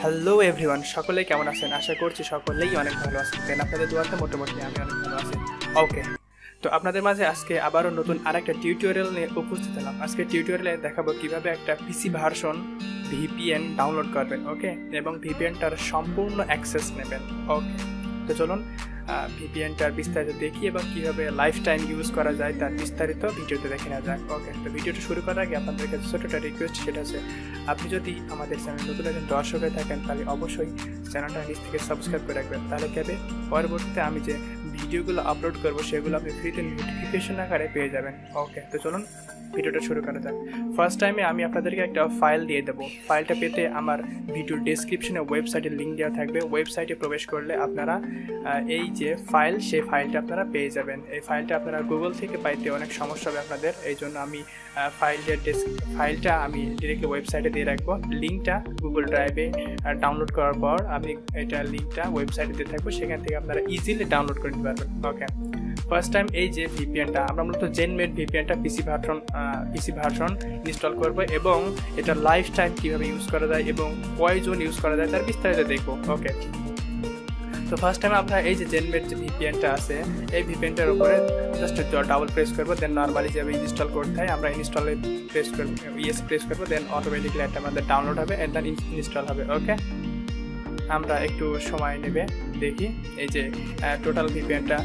Hello everyone, সকলেই কেমন আছেন? আশা করছি সকলেই অনেক ভালো আছেন। দেন আপনাদের দোয়াতে মোটামুটি আমি অনেক ভালো আছি। ওকে, তো আপনাদের মাঝে আজকে আবারও নতুন আরেকটা টিউটোরিয়াল নিয়ে উপস্থিত হলাম। আজকে টিউটোরিয়ালে দেখাবো কিভাবে একটা পিসি ভার্সন ভিপিএন ডাউনলোড করবেন, ওকে, এবং ভিপিএনটার সম্পূর্ণ অ্যাক্সেস নেবেন। ওকে, তো চলুন ভিপিএনটার বিস্তারিত দেখি এবং কীভাবে লাইফ টাইম ইউজ করা যায় তার বিস্তারিত ভিডিওতে দেখে নেওয়া যাক। ওকে, তো ভিডিওটা শুরু করার আগে আপনাদের কাছে ছোটো একটা রিকোয়েস্ট, সেটা আছে আপনি যদি আমাদের চ্যানেল নতুন একজন দর্শক হয়ে থাকেন তাহলে অবশ্যই চ্যানেলটা নিচ থেকে সাবস্ক্রাইব করে রাখবেন। তাহলে কেবে পরবর্তীতে আমি যে ভিডিওগুলো আপলোড করবো সেগুলো আপনি ফ্রিতে নোটিফিকেশন আকারে পেয়ে যাবেন। ওকে, তো চলুন ভিডিওটা শুরু করা যাক। ফার্স্ট টাইমে আমি আপনাদেরকে একটা ফাইল দিয়ে দেবো। ফাইলটা পেতে আমার ভিডিওর ডেসক্রিপশনে ওয়েবসাইটের লিঙ্ক দেওয়া থাকবে। ওয়েবসাইটে প্রবেশ করলে আপনারা এই যে ফাইল, সেই ফাইলটা আপনারা পেয়ে যাবেন। এই ফাইলটা আপনারা গুগল থেকে পাইতে অনেক সমস্যা হবে আপনাদের, এই জন্য আমি ফাইলটা আমি ডিরেক্টলি ওয়েবসাইটে দিয়ে রাখবো। লিঙ্কটা গুগল ড্রাইভে ডাউনলোড করার পর আমি এটা লিঙ্কটা ওয়েবসাইটে দিয়ে থাকবো, সেখান থেকে আপনারা ইজিলি ডাউনলোড করে নিতে পারবেন। ওকে, ফার্স্ট টাইম এই যে ভিপিএনটা আমরা মূলত জেনমেড ভিপিএনটা পিসি ভার্সন ইনস্টল করব এবং এটা লাইফ টাইম কীভাবে ইউজ করা যায় এবং কয়জন ইউজ করা যায় তার বিস্তারিত দেখবো। ওকে, তো ফার্স্ট টাইম আপনারা এই যে জেনমেড যে ভিপিএনটা আছে, এই ভিপিএনটার উপরে জাস্ট ডাবল প্রেস করবো। দেন নর্মালি যেভাবে ইনস্টল করতে হয় আমরা ইনস্টলে প্রেস করবো, প্রেস করবো, দেন অটোমেটিকলি একটা আমাদের ডাউনলোড হবে এন্ড দেন ইনস্টল হবে। ওকে, আমরা একটু সময় নেবে দেখি। এই যে টোটাল ভিপিএনটা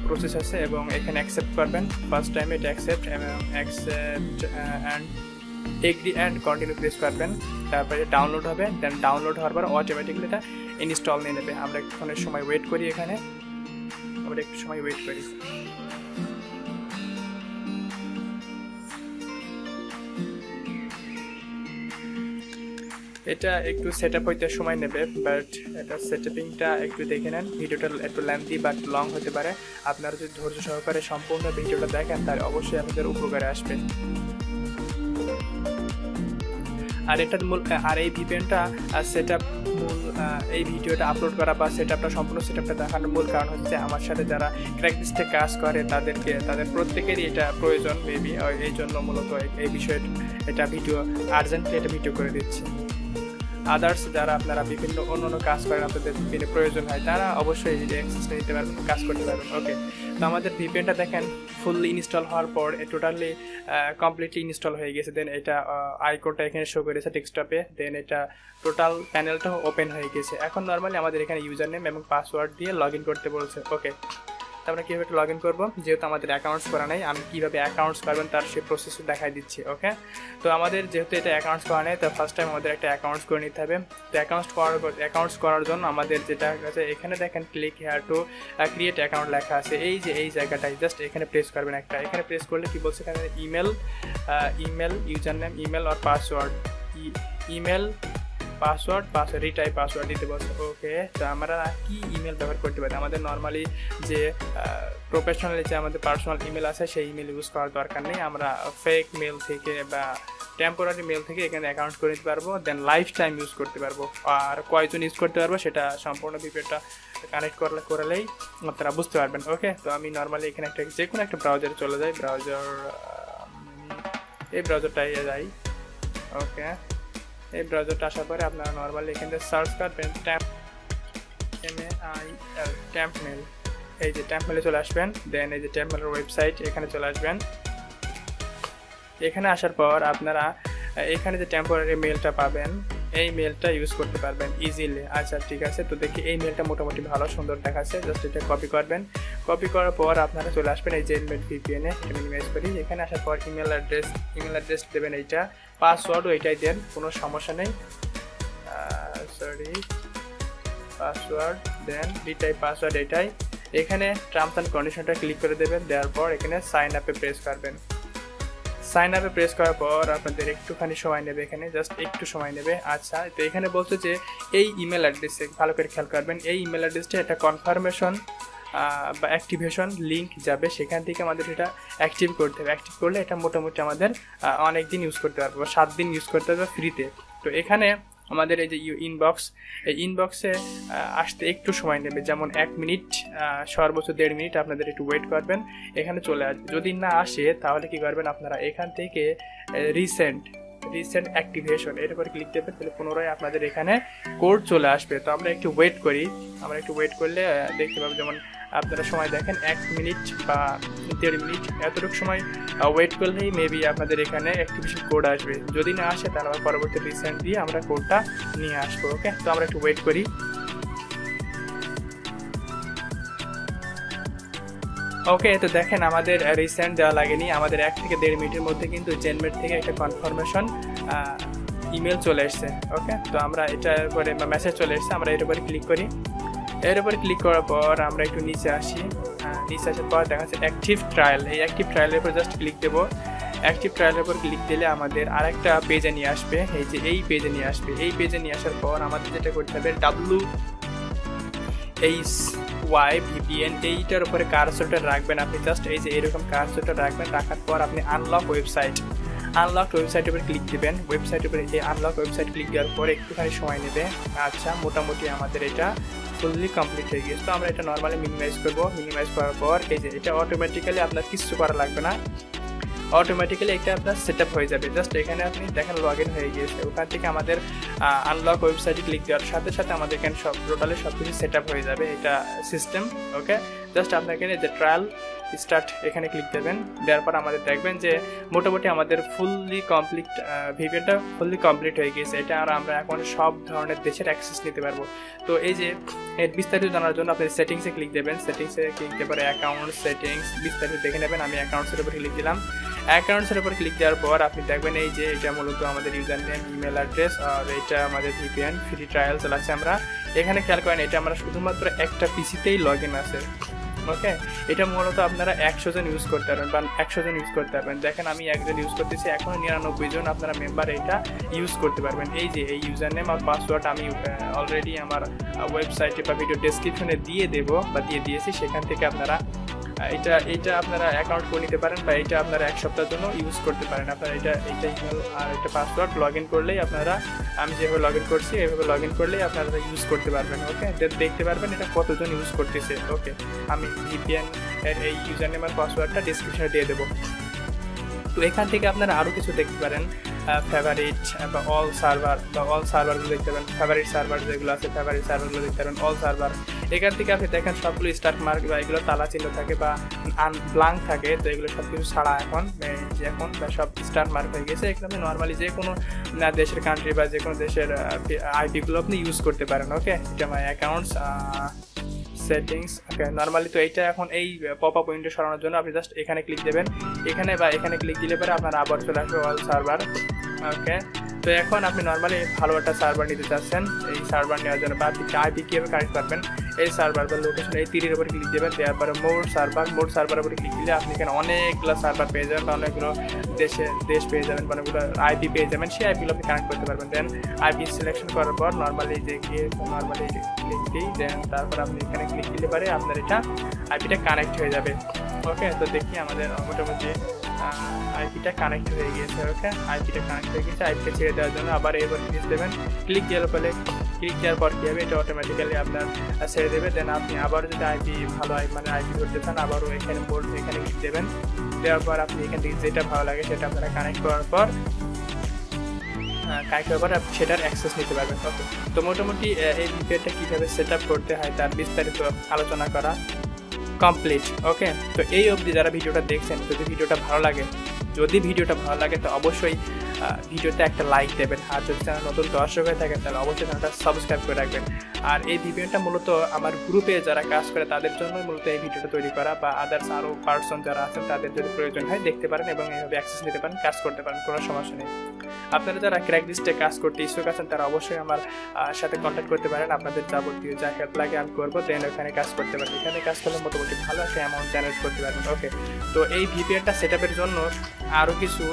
প্রসেস আছে এবং এখানে অ্যাকসেপ্ট করবেন। ফার্স্ট টাইম এটা accept and agri and continue press করবেন। তারপরে ডাউনলোড হবে, দেন ডাউনলোড হওয়ার পর অটোমেটিকলি এটা ইনস্টল নিয়ে নেবে। আমরা একটুখানি সময় ওয়েট করি, এখানে আমরা একটু সময় ওয়েট করি। এটা একটু সেট আপ হইতে সময় নেবে, বাট এটা সেটআপিংটা একটু দেখে নেন। ভিডিওটা একটু লেন্থি বাট লং হতে পারে। আপনারা যদি ধৈর্য সহকারে সম্পূর্ণ ভিডিওটা দেখেন তাহলে অবশ্যই আপনাদের উপকারে আসবে। আর এটা আর এই ভিপিএনটা সেট আপ এই ভিডিওটা আপলোড করা বা সম্পূর্ণ সেট আপটা দেখানোর মূল কারণ হচ্ছে আমার সাথে যারা ক্র্যাকলিস্টে কাজ করে তাদের প্রত্যেকেরই এটা প্রয়োজন মেবি, এই জন্য মূলত এই বিষয়ে এটা ভিডিও আর্জেন্টলি এটা ভিডিও করে দিচ্ছি। আদার্স যারা আপনারা বিভিন্ন অন্য কাজ করেন, আপনাদের বিভিন্ন প্রয়োজন হয়, তারা অবশ্যই এই অ্যাক্সেসটা নিতে পারবেন, কাজ করতে পারবেন। ওকে, তো আমাদের ভিপিএনটা দেখেন ফুললি ইনস্টল হওয়ার পর টোটালি কমপ্লিটলি ইনস্টল হয়ে গেছে। দেন এটা আইকনটা এখানে শো করেছে ডেস্কটপে, দেন এটা টোটাল প্যানেলটা ওপেন হয়ে গেছে। এখন নর্মালি আমাদের এখানে ইউজার নেম এবং পাসওয়ার্ড দিয়ে লগ ইন করতে বলছে। ওকে, তো আমরা কীভাবে লগ ইন করবো, যেহেতু আমাদের অ্যাকাউন্টস করা নেই, আমি কীভাবে অ্যাকাউন্টস করবেন তার সেই প্রসেসটা দেখাই দিচ্ছি। ওকে, তো আমাদের যেহেতু এটা অ্যাকাউন্টস করা নেই, তো ফার্স্ট টাইম আমাদের একটা অ্যাকাউন্টস করে নিতে হবে। তো অ্যাকাউন্টস করার জন্য আমাদের যেটা আছে এখানে দেখেন click here to create account লেখা আছে। এই যে এই জায়গাটায় জাস্ট এখানে প্রেস করবেন একটা। এখানে প্রেস করলে কি বলছে, এখানে ইমেল ইউজার নেম, ইমেল আর পাসওয়ার্ড, পাসওয়ার্ড রিটাইপ পাসওয়ার্ড দিতে বলছে। ওকে, তো আমরা কি ইমেল ব্যবহার করতে পারি? আমাদের নর্মালি যে প্রফেশনালি যে আমাদের পার্সোনাল ইমেল আছে সেই ইমেল ইউজ করার দরকার নেই। আমরা ফেক মেল থেকে বা টেম্পোরারি মেল থেকে এখানে অ্যাকাউন্ট করে নিতে পারবো। দেন লাইফ টাইম ইউজ করতে পারবো। আর কয়জন ইউজ করতে পারবো সেটা সম্পূর্ণ ভিপিএনটা কানেক্ট করলেই আপনারা বুঝতে পারবেন। ওকে, তো আমি নর্মালি এখানে যে কোনো একটা ব্রাউজারে চলে যাই। এই ব্রাউজারটাই যাই। ওকে, এই ব্রাউজারটা আসার পরে আপনারা নর্মালি এখান থেকে সার্চ করবেন ট্যাম্প মেল। এই যে ট্যাম্প মেলে চলে আসবেন। দেন এই যে ট্যাম্প মেলের ওয়েবসাইট, এখানে চলে আসবেন। এখানে আসার পর আপনারা এখানে যে টেম্পোরারি মেলটা পাবেন, এই মেলটা ইউজ করতে পারবেন ইজিলি। আচ্ছা, ঠিক আছে, তো দেখি এই মেলটা মোটামুটি ভালো সুন্দর দেখাচ্ছে। জাস্ট এটা কপি করবেন। কপি করার পর আপনারা চলে আসবেন এই জেনমেড ভিপিএনে। এটা মিনিমাইজ করি। এখানে আসার পর ইমেল অ্যাড্রেস দেবেন, এইটা পাসওয়ার্ডও এটাই দেন, কোনো সমস্যা নেই। পাসওয়ার্ড দেন রিটাইপ পাসওয়ার্ড এটাই। এখানে টার্মস অ্যান্ড কন্ডিশনটা ক্লিক করে দেবেন। দেওয়ার পর এখানে সাইন আপে প্রেস করবেন। সাইন আপে প্রেস করার পর আপনাদের একটুখানি সময় নেবে, এখানে জাস্ট একটু সময় নেবে। আচ্ছা, তো এখানে বলছে যে এই ইমেল অ্যাড্রেসে ভালো করে খেয়াল করবেন। এই ইমেল অ্যাড্রেসটা একটা কনফার্মেশন বা অ্যাক্টিভেশন লিঙ্ক যাবে, সেখান থেকে আমাদের এটা অ্যাক্টিভ করতে হবে। অ্যাক্টিভ করলে এটা মোটামুটি আমাদের অনেক দিন ইউজ করতে পারবো, 7 দিন ইউজ করতে হবে ফ্রিতে। তো এখানে আমাদের এই যে এই ইনবক্সে আসতে একটু সময় নেবে, যেমন 1 মিনিট সর্বোচ্চ 1.5 মিনিট আপনাদের একটু ওয়েট করবেন, এখানে চলে আসবে। যদি না আসে তাহলে কি করবেন আপনারা, এখান থেকে রিসেন্ট রিসেন্ট অ্যাক্টিভেশন, এর উপরে ক্লিক দেবেন, তাহলে পুনরায় আপনাদের এখানে কোড চলে আসবে। তো আমরা একটু ওয়েট করি, আমরা একটু ওয়েট করলে দেখতে পাবো, যেমন আপনারা সময় দেখেন 1 মিনিট বা 1.5 মিনিট, এতটুকু সময় ওয়েট করলেই মেবি আপনাদের এখানে অ্যাক্টিভেশন কোড আসবে। যদি না আসে তাহলে আবার পরবর্তী রিসেন্ট দিয়ে আমরা কোডটা নিয়ে আসবো। ওকে, তো আমরা একটু ওয়েট করি। ওকে, তো দেখেন আমাদের রিসেন্ট দেওয়া লাগেনি, আমাদের 1 থেকে 1.5 মিনিটের মধ্যে কিন্তু জেনমেট থেকে একটা কনফার্মেশন ইমেল চলে এসছে। ওকে, তো আমরা এটার উপরে মেসেজ চলে এসছে, আমরা এর উপরে ক্লিক করি। এর উপরে ক্লিক করার পর আমরা একটু নিচে আসি, নিচে আসার পর দেখা যাচ্ছে অ্যাক্টিভ ট্রায়াল। এই অ্যাক্টিভ ট্রায়ালের উপর জাস্ট ক্লিক দেবো। অ্যাক্টিভ ট্রায়ালের উপর ক্লিক দিলে আমাদের আরেকটা পেজে নিয়ে আসবে, এই যে এই পেজে নিয়ে আসবে। এই পেজে নিয়ে আসার পর আমাদের যেটা করতে হবে, WHYVPN এইটার উপরে কার্সরটা রাখবেন আপনি, জাস্ট এই যে এরকম কার্সরটা রাখবেন। রাখার পর আপনি আনলক ওয়েবসাইটের উপরে ক্লিক দেবেন। ওয়েবসাইটের উপরে এই আনলক ওয়েবসাইট ক্লিক দেওয়ার পর একটুখানি সময় নেবে। আচ্ছা, মোটামুটি আমাদের এটা ফুললি কমপ্লিট হয়ে গিয়েছে। তো আমরা এটা নর্মালি মিনিমাইজ করবো। মিনিমাইজ করার পর এই যে এটা অটোমেটিক্যালি আপনার কিছু করা লাগবে না, অটোমেটিক্যালি এটা আপনার সেট আপ হয়ে যাবে। জাস্ট এখানে আপনি দেখেন লগ ইন হয়ে গিয়েছে। ওখান থেকে আমাদের আনলক ওয়েবসাইটে ক্লিক দেওয়ার সাথে সাথে আমাদের এখানে টোটালি সব কিছু সেট আপ হয়ে যাবে, এটা সিস্টেম। ওকে, জাস্ট আপনাকে যে ট্রায়াল স্টার্ট এখানে ক্লিক দেবেন। দেওয়ার পর আমাদের দেখবেন যে মোটামুটি আমাদের ফুললি কমপ্লিট ভিপিএনটা ফুললি কমপ্লিট হয়ে গিয়েছে। এটা আর আমরা এখন সব ধরনের দেশের অ্যাক্সেস নিতে পারবো। তো এই যে এর বিস্তারিত জানার জন্য আপনি সেটিংসে ক্লিক দেবেন। সেটিংসে ক্লিক দেওয়ার পরে অ্যাকাউন্ট সেটিংস বিস্তারিত দেখে নেবেন। আমি অ্যাকাউন্টসের উপর ক্লিক দিলাম। অ্যাকাউন্টসের উপর ক্লিক দেওয়ার পর আপনি দেখবেন এই যে এটা মূলত আমাদের ইউজার নেম, ইমেল অ্যাড্রেস, আর এটা আমাদের ভিপিএন ফ্রি ট্রায়াল চালাচ্ছে। আমরা এখানে খেয়াল করেন এটা আমরা শুধুমাত্র একটা পিসিতেই লগ ইন আছে। ওকে, এটা মূলত আপনারা 100 জন ইউজ করতে পারবেন বা 100 জন ইউজ করতে পারবেন। দেখেন আমি একজন ইউজ করতেছি, এখনও 99 জন আপনারা মেম্বার এটা ইউজ করতে পারবেন। এই যে এই ইউজার নেম আর পাসওয়ার্ড আমি অলরেডি আমার ওয়েবসাইটে বা ভিডিও ডেসক্রিপশনে দিয়ে দেবো বা দিয়ে দিয়েছি, সেখান থেকে আপনারা এটা আপনারা অ্যাকাউন্ট করে নিতে পারেন বা এটা আপনারা 1 সপ্তাহের জন্য ইউজ করতে পারেন। আপনারা এটা ইমেল আর এটা পাসওয়ার্ড লগ ইন করলেই আপনারা, আমি যেভাবে লগ ইন করছি এইভাবে লগ ইন করলেই আপনারা ইউজ করতে পারবেন। ওকে, দেখতে পারবেন এটা কতজন ইউজ করতেছে। ওকে, আমি ভিপিএন এর এই ইউজার নেম আর পাসওয়ার্ডটা ডিসক্রিপশনে দিয়ে দেবো। তো এখান থেকে আপনারা আরও কিছু দেখতে পারেন, ফেভারিট বা অল সার্ভারগুলো দেখতে পারেন। ফেভারিট সার্ভার যেগুলো আছে ফেভারিট সার্ভারগুলো দেখতে পারেন, অল সার্ভার। এখান থেকে আপনি দেখেন সবগুলো স্টার মার্ক বা এগুলো তালা চিহ্ন থাকে বা ব্লাঙ্ক থাকে। তো এগুলো সব কিছু ছাড়া এখন সব স্টার মার্ক হয়ে গেছে। এখানে আপনি নর্মালি যে কোনো দেশের কান্ট্রি বা যে কোনো দেশের আইপিগুলো আপনি ইউজ করতে পারেন। ওকে, এটা মাই অ্যাকাউন্টস সেটিংস। ওকে, নর্মালি তো এইটা এখন এই পপ আপ উইন্ডো সরানোর জন্য আপনি জাস্ট এখানে ক্লিক দেবেন। এখানে ক্লিক দিলে পরে আপনার আবার চলে আসবে অল সার্ভার। ওকে, তো এখন আপনি নর্মালি ভালো একটা সার্ভার নিতে চাচ্ছেন। এই সার্ভার নেওয়ার জন্য বা আপনি আইপি কীভাবে কানেক্ট করবেন, এই সার্ভার বা লোকেশন এই তীরের উপরে ক্লিক দেবেন। দেওয়ার পরে মোর সার্ভারের উপরে ক্লিক দিলে আপনি এখানে অনেকগুলো সার্ভার পেয়ে যাবেন বা অনেকগুলো দেশ পেয়ে যাবেন, অনেকগুলো আইপি পেয়ে যাবেন। সেই আইপিগুলো আপনি কানেক্ট করতে পারবেন। দেন আইপি সিলেকশন করার পর নর্মালি ক্লিক দিই, দেন তারপর আপনি এখানে ক্লিক দিলে পারে আপনার এটা আইপিটা কানেক্ট হয়ে যাবে। ওকে, তো দেখি আমাদের মোটামুটি আইপিটা কানেক্ট হয়ে গিয়েছে। ওকে, আইপিটা কানেক্ট হয়ে গেছে। আইপিটা ছেড়ে দেওয়ার জন্য আবার এবার ক্লিক দেবেন। ক্লিক দেওয়ার পর কী হবে, এটা অটোমেটিক্যালি আপনার ছেড়ে দেবে। দেন আপনি আবারও যদি আইপি ভালো আইপি ধরতে চান আবারও এখানে ক্লিক দেবেন। দেওয়ার পর আপনি এখান থেকে যেটা ভালো লাগে সেটা আপনারা কানেক্ট করার পর আপনি সেটার অ্যাক্সেস নিতে পারবেন। ওকে, তো মোটামুটি এই ভিপিএনটা কীভাবে সেট আপ করতে হয় তার বিস্তারিত আলোচনা করা কমপ্লিট। ওকে, তো এই অবধি যারা ভিডিওটা দেখছেন, যদি ভিডিওটা ভালো লাগে তো অবশ্যই ভিডিওতে একটা লাইক দেবেন। আর যদি চ্যানেল নতুন দর্শক হয়ে থাকেন তাহলে অবশ্যই চ্যানেলটা সাবস্ক্রাইব করে রাখবেন। আর এই ভিডিওটা মূলত আমার গ্রুপে যারা কাজ করে তাদের জন্যই মূলত এই ভিডিওটা তৈরি করা, বা আদার্স আরও পার্সন যারা আছেন তাদের যদি প্রয়োজন হয় দেখতে পারেন এবং এইভাবে অ্যাক্সেস নিতে পারেন, কাজ করতে পারেন, কোনো সমস্যা নেই। আপনারা যারা ক্র্যাক লিস্টে কাজ করতে ইচ্ছুক আছেন তারা অবশ্যই আমার সাথে কন্ট্যাক্ট করতে পারেন। আপনাদের যাবতীয় যা হেল্প লাগে আমি করবো। দেন ওখানে কাজ করতে পারেন। এখানে কাজ করলে মোটামুটি ভালো একটা অ্যামাউন্ট জেনারেট করতে পারবেন। ওকে, তো এই ভিপিএনটা সেট আপের জন্য আরও কিছু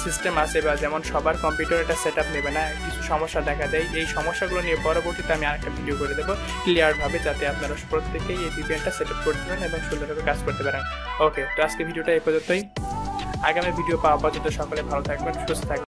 সিস্টেম আছে, বা যেমন সবার কম্পিউটার এটা সেট আপ নেবে না, কিছু সমস্যা দেখা দেয়। এই সমস্যাগুলো নিয়ে পরবর্তীতে আমি আরেকটা ভিডিও করে দেবো ক্লিয়ারভাবে, যাতে আপনারা প্রত্যেকেই এই ভিপিএনটা সেট আপ করতে পারেন এবং সুন্দরভাবে কাজ করতে পারেন। ওকে, তো আজকে ভিডিওটা এই পর্যন্তই। আগামী ভিডিও পাওয়া পর্যন্ত সকলে ভালো থাকবেন, সুস্থ থাকবেন।